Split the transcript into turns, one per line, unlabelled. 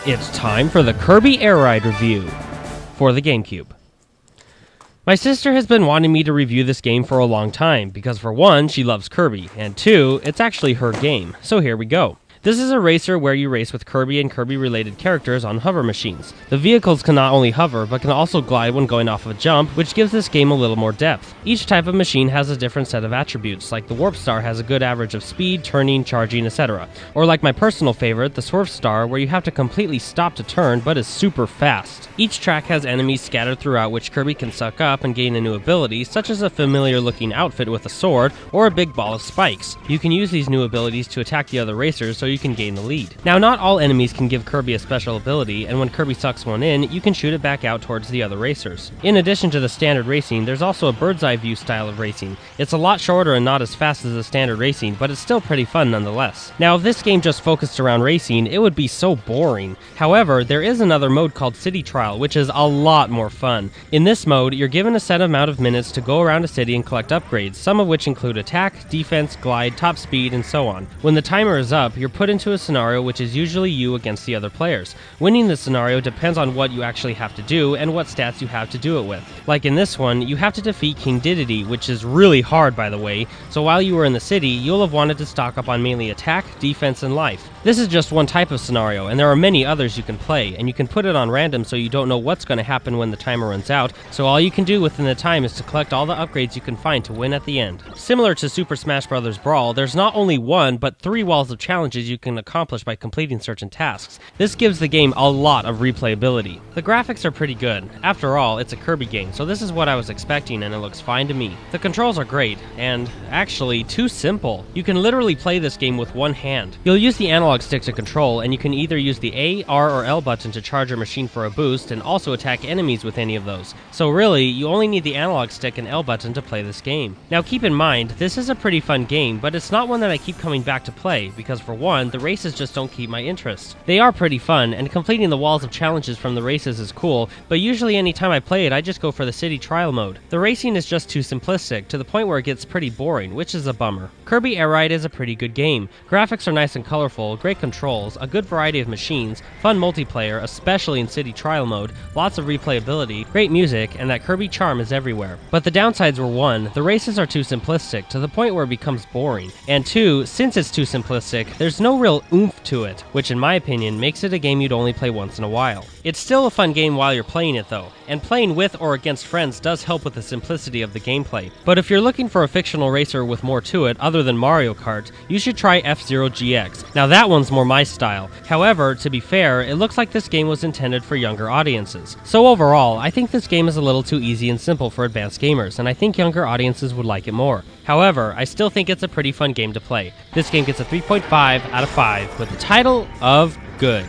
It's time for the Kirby Air Ride review for the Gamecube. My sister has been wanting me to review this game for a long time because for one, she loves Kirby, and two, it's actually her game, so here we go. This is a racer where you race with Kirby and Kirby-related characters on hover machines. The vehicles can not only hover, but can also glide when going off of a jump, which gives this game a little more depth. Each type of machine has a different set of attributes, like the Warp Star has a good average of speed, turning, charging, etc. Or like my personal favorite, the Swerve Star, where you have to completely stop to turn, but is super fast. Each track has enemies scattered throughout which Kirby can suck up and gain a new ability, such as a familiar-looking outfit with a sword, or a big ball of spikes. You can use these new abilities to attack the other racers so you can gain the lead. Now, not all enemies can give Kirby a special ability, and when Kirby sucks one in, you can shoot it back out towards the other racers. In addition to the standard racing, there's also a bird's eye view style of racing. It's a lot shorter and not as fast as the standard racing, but it's still pretty fun nonetheless. Now, if this game just focused around racing, it would be so boring. However, there is another mode called City Trial, which is a lot more fun. In this mode, you're given a set amount of minutes to go around a city and collect upgrades, some of which include attack, defense, glide, top speed, and so on. When the timer is up, you're put into a scenario which is usually you against the other players. Winning the scenario depends on what you actually have to do and what stats you have to do it with. Like in this one, you have to defeat King Dedede, which is really hard by the way, so while you were in the city, you'll have wanted to stock up on mainly attack, defense, and life. This is just one type of scenario, and there are many others you can play, and you can put it on random so you don't know what's going to happen when the timer runs out, so all you can do within the time is to collect all the upgrades you can find to win at the end. Similar to Super Smash Bros. Brawl, there's not only one, but 3 walls of challenges you can accomplish by completing certain tasks. This gives the game a lot of replayability. The graphics are pretty good. After all, it's a Kirby game, so this is what I was expecting and it looks fine to me. The controls are great, and actually too simple. You can literally play this game with one hand. You'll use the analog stick to control, and you can either use the A, R, or L button to charge your machine for a boost and also attack enemies with any of those. So really, you only need the analog stick and L button to play this game. Now keep in mind, this is a pretty fun game, but it's not one that I keep coming back to play, because for one, the races just don't keep my interest. They are pretty fun, and completing the walls of challenges from the races is cool, but usually anytime I play it, I just go for the city trial mode. The racing is just too simplistic, to the point where it gets pretty boring, which is a bummer. Kirby Air Ride is a pretty good game. Graphics are nice and colorful, great controls, a good variety of machines, fun multiplayer, especially in city trial mode, lots of replayability, great music, and that Kirby charm is everywhere. But the downsides were one, the races are too simplistic, to the point where it becomes boring, and two, since it's too simplistic, there's no real oomph to it, which in my opinion makes it a game you'd only play once in a while. It's still a fun game while you're playing it though, and playing with or against friends does help with the simplicity of the gameplay. But if you're looking for a fictional racer with more to it other than Mario Kart, you should try F-Zero GX. Now that one's more my style. However, to be fair, it looks like this game was intended for younger audiences. So overall, I think this game is a little too easy and simple for advanced gamers, and I think younger audiences would like it more. However, I still think it's a pretty fun game to play. This game gets a 3.5 out of 5 with the title of good.